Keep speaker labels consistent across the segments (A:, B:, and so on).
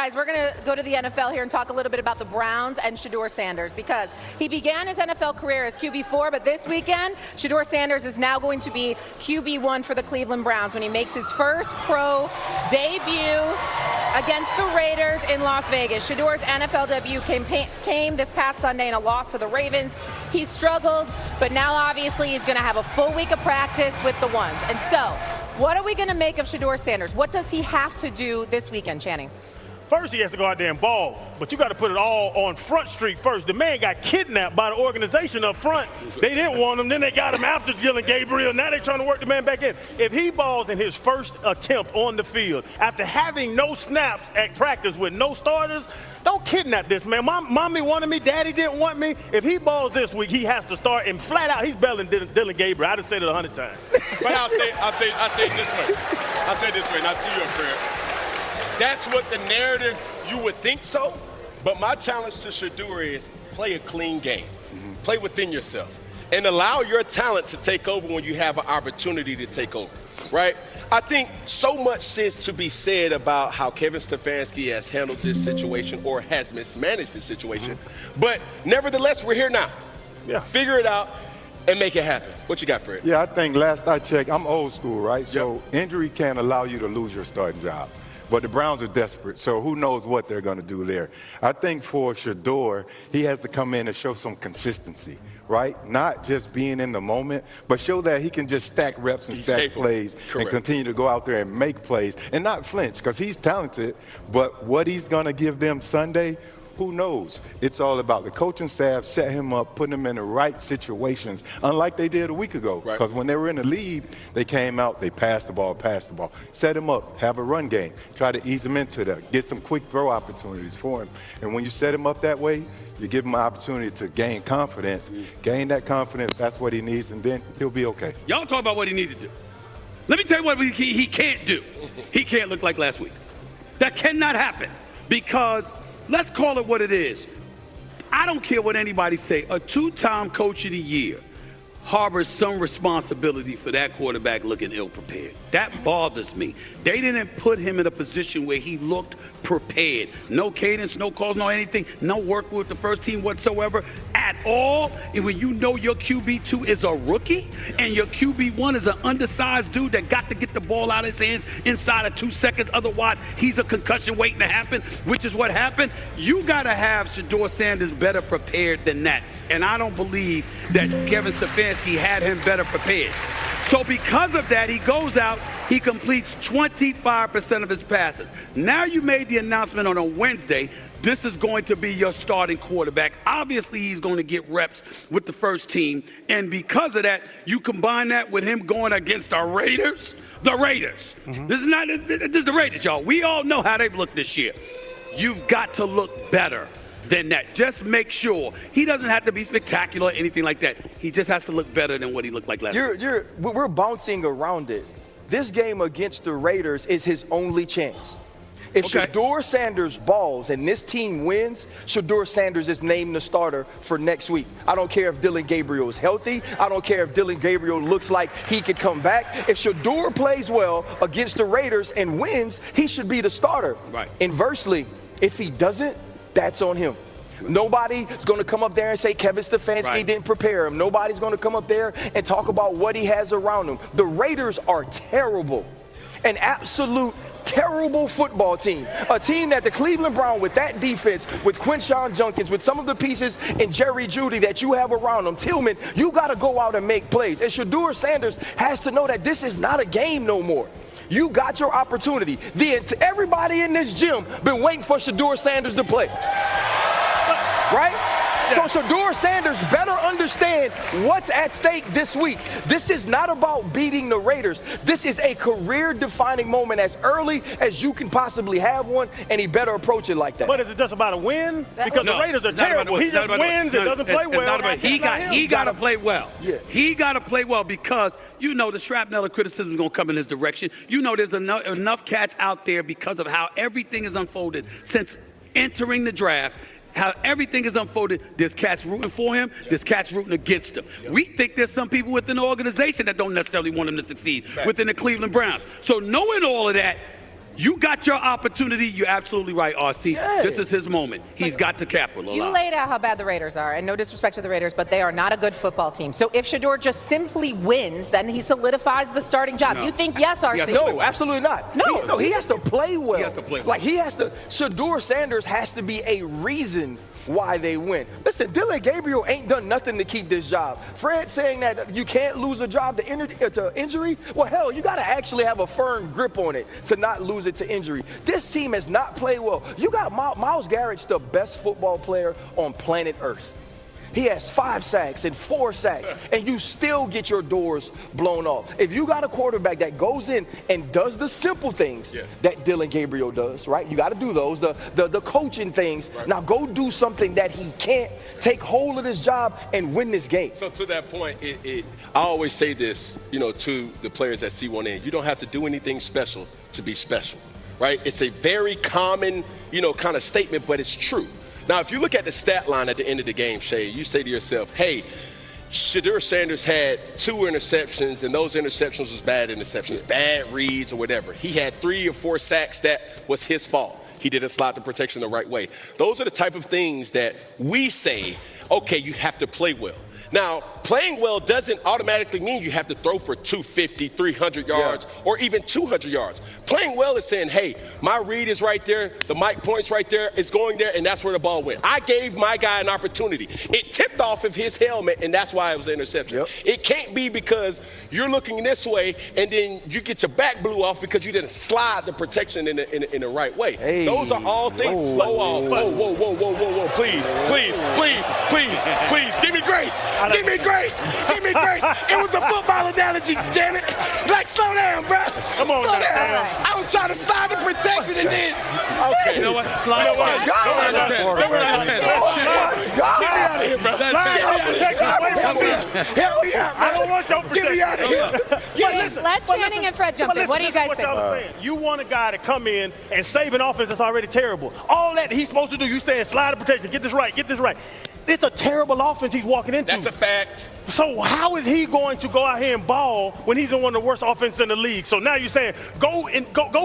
A: guys, we're going to go to the NFL here and talk a little bit about the Browns and Shedeur Sanders, because he began his NFL career as QB4, but this weekend, Shedeur Sanders is now going to be QB1 for the Cleveland Browns when he makes his first pro debut against the Raiders in Las Vegas. Shedeur's NFL debut came this past Sunday in a loss to the Ravens. He struggled, but now obviously he's going to have a full week of practice with the ones. And so, what are we going to make of Shedeur Sanders? What does he have to do this weekend, Channing?
B: First, he has to go out there and ball, but you got to put it all on Front Street first. The man got kidnapped by the organization up front. They didn't want him, then they got him after Dylan Gabriel. Now they're trying to work the man back in. If he balls in his first attempt on the field, after having no snaps at practice with no starters, don't kidnap this man. Mommy wanted me, daddy didn't want me. If he balls this week, he has to start, and flat out, he's better than Dylan Gabriel. I just said it 100 times.
C: But I'll say it this way. I'll say it this way, and I'll tee you up, Fred. That's what the narrative, you would think so, but my challenge to Shedeur is play a clean game. Play within yourself and allow your talent to take over when you have an opportunity to take over, right? I think so much is to be said about how Kevin Stefanski has handled this situation or has mismanaged this situation, but nevertheless, we're here now.
B: Yeah.
C: Figure it out and make it happen. What you got, Fred?
D: Yeah, I think last I checked, I'm old school, right? So injury can't allow you to lose your starting job. But the Browns are desperate, so who knows what they're going to do there. I think for Shedeur, he has to come in and show some consistency, right? Not just being in the moment, but show that he can just stack reps and stack plays and continue to go out there and make plays and not flinch, because he's talented. But what he's going to give them Sunday, who knows? It's all about the coaching staff, set him up, putting him in the right situations, unlike they did a week ago. Because when they were in the lead, they came out, they passed the ball. Set him up, have a run game, try to ease him into that, get some quick throw opportunities for him. And when you set him up that way, you give him an opportunity to gain confidence. Gain that confidence, that's what he needs, and then he'll be okay.
E: Y'all talk about what he needs to do. Let me tell you what he can't do. He can't look like last week. That cannot happen, because let's call it what it is. I don't care what anybody say. A two-time coach of the year harbors some responsibility for that quarterback looking ill-prepared. That bothers me. They didn't put him in a position where he looked prepared. No cadence, no calls, no anything, no work with the first team whatsoever at all. And when you know your QB2 is a rookie and your QB1 is an undersized dude that got to get the ball out of his hands inside of 2 seconds, otherwise he's a concussion waiting to happen, which is what happened. You got to have Shedeur Sanders better prepared than that. And I don't believe that Kevin Stefanski had him better prepared. So because of that, he goes out, he completes 25% of his passes. Now you made the announcement on a Wednesday, this is going to be your starting quarterback. Obviously, he's going to get reps with the first team. And because of that, you combine that with him going against the Raiders. The Raiders. This is the Raiders, y'all. We all know how they've looked this year. You've got to look better than that. Just make sure. He doesn't have to be spectacular or anything like that. He just has to look better than what he looked like last week.
F: We're bouncing around it. This game against the Raiders is his only chance. If Shedeur Sanders balls and this team wins, Shedeur Sanders is named the starter for next week. I don't care if Dylan Gabriel is healthy. I don't care if Dylan Gabriel looks like he could come back. If Shedeur plays well against the Raiders and wins, he should be the starter.
E: Right.
F: Inversely, if he doesn't, that's on him. Nobody's going to come up there and say Kevin Stefanski didn't prepare him. Nobody's going to come up there and talk about what he has around him. The Raiders are terrible. An absolute terrible football team. A team that the Cleveland Browns, with that defense, with Quinshon Judkins, with some of the pieces in Jerry Jeudy that you have around them, Tillman, you got to go out and make plays. And Shedeur Sanders has to know that this is not a game no more. You got your opportunity. Everybody in this gym been waiting for Shedeur Sanders to play. Right? So Shedeur Sanders better understand what's at stake this week. This is not about beating the Raiders. This is a career-defining moment as early as you can possibly have one, and he better approach it like that.
B: But is it just about a win? Because the Raiders are terrible. He just wins and doesn't play well.
E: He got to play well.
F: Yeah.
E: He got to play well, because you know the shrapnel of criticism is going to come in his direction. You know there's enough cats out there because of how everything is unfolded since entering the draft. How everything is unfolded, there's cats rooting for him, there's cats rooting against him. We think there's some people within the organization that don't necessarily want him to succeed within the Cleveland Browns. So knowing all of that, You got your opportunity. You're absolutely right, RC.
F: Yeah.
E: This is his moment. He's got to capitalize.
A: You laid out how bad the Raiders are, and no disrespect to the Raiders, but they are not a good football team. So if Shedeur just simply wins, then he solidifies the starting job.
E: No.
A: You think yes, RC?
F: No, absolutely not.
A: No.
F: He has to play well.
E: He has to play well.
F: Like, Shedeur Sanders has to be a reason why they win. Listen, Dylan Gabriel ain't done nothing to keep this job. Fred saying that you can't lose a job to injury, well, hell, you got to actually have a firm grip on it to not lose it to injury. This team has not played well. You got Myles Garrett's the best football player on planet Earth. He has 5 sacks and 4 sacks, and you still get your doors blown off. If you got a quarterback that goes in and does the simple things that Dylan Gabriel does, right? You got to do those, the coaching things. Right. Now go do something that he can't. Take hold of this job and win this game.
C: So to that point, I always say this, to the players that see one in. You don't have to do anything special to be special, right? It's a very common, kind of statement, but it's true. Now, if you look at the stat line at the end of the game, Shay, you say to yourself, hey, Shedeur Sanders had 2 interceptions, and those interceptions was bad interceptions, bad reads or whatever. He had 3 or 4 sacks that was his fault. He didn't slot the protection the right way. Those are the type of things that we say, okay, you have to play well. Now, playing well doesn't automatically mean you have to throw for 250, 300 yards, or even 200 yards. Playing well is saying, hey, my read is right there, the mic point's right there, it's going there, and that's where the ball went. I gave my guy an opportunity. It tipped off of his helmet, and that's why it was an interception. Yep. It can't be because you're looking this way, and then you get your back blew off because you didn't slide the protection in the right way. Hey. Those are all things. Whoa. Please. Give me grace. Give me grace. It was a football analogy, damn it. Like, slow down, bro.
B: Come on,
C: slow down. I was trying to slide the protection and then. Okay.
E: You know what? Slide
C: Get me out of here, bro. Help me out, bro.
B: I don't want your protection.
C: Get me out of here.
A: Let Channing and Fred jump in. What do you guys think?
B: You want a guy to come in and save an offense that's already terrible. All that he's supposed to do, you saying slide the protection, get this right. It's a terrible offense he's walking into.
C: That's a fact.
B: So how is he going to go out here and ball when he's in one of the worst offenses in the league? So now you're saying go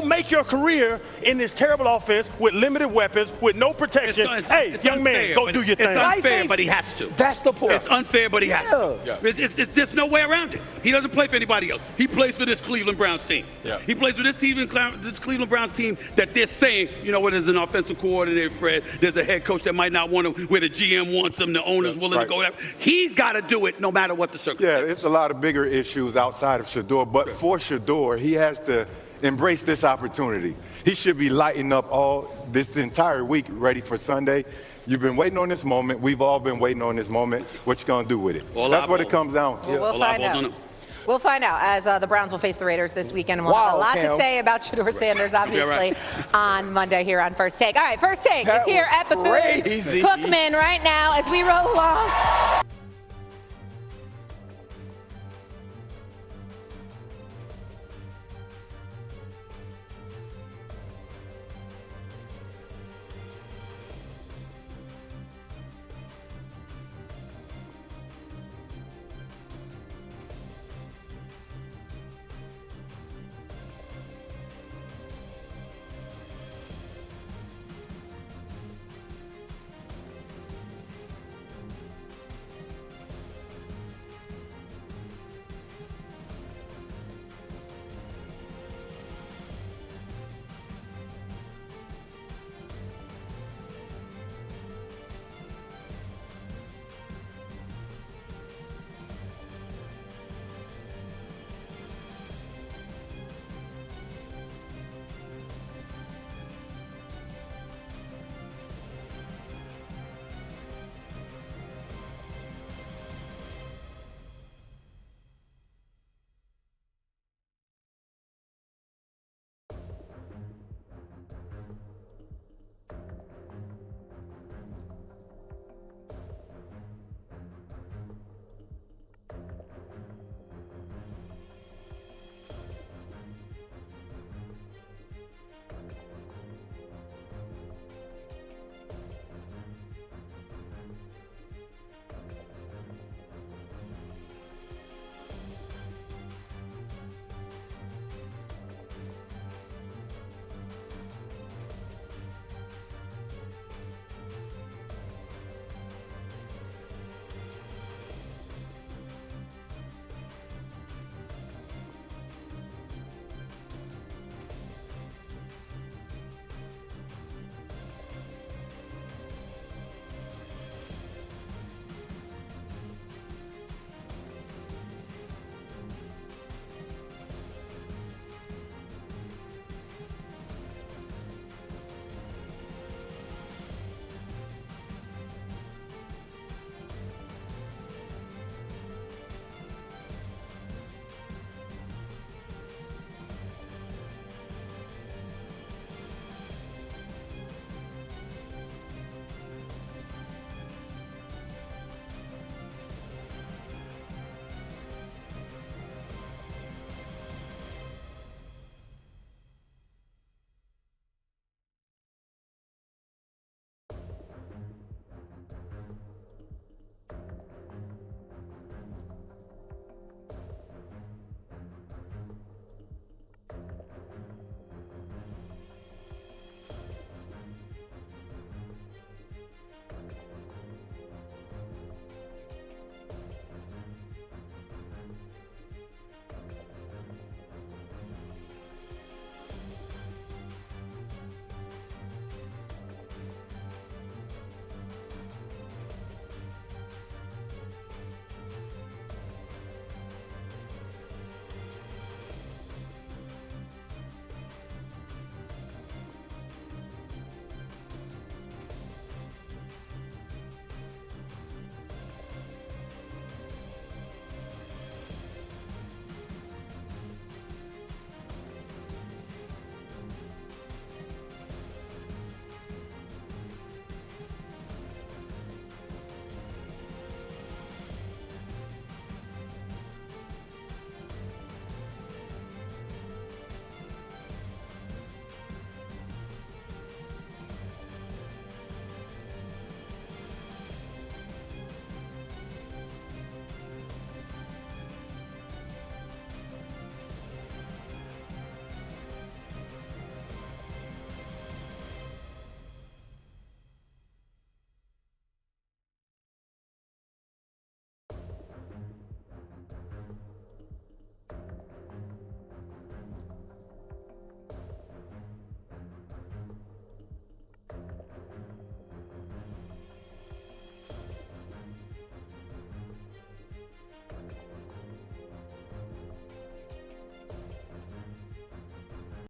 B: make your career in this terrible offense with limited weapons, with no protection. It's young man, go do your thing.
E: It's unfair, but he has to.
F: That's the point.
E: It's unfair, but he has to. There's no way around it. He doesn't play for anybody else. He plays for this Cleveland Browns team. Yeah. He plays for this Cleveland Browns team that they're saying, there's an offensive coordinator, Fred. There's a head coach that might not want to, where the GM wants him, the owner's willing to go there. He's got to do it no matter what the circumstances.
D: Yeah, it's a lot of bigger issues outside of Shedeur, but for Shedeur, he has to embrace this opportunity. He should be lighting up this entire week ready for Sunday. You've been waiting on this moment. We've all been waiting on this moment. What you going to do with it? That's what it comes down to.
A: We'll find out. We'll find out as the Browns will face the Raiders this weekend. And we'll have a lot to say about Shedeur Sanders, obviously, on Monday here on First Take. All right, First Take is here at Bethune-Cookman right now as we roll along.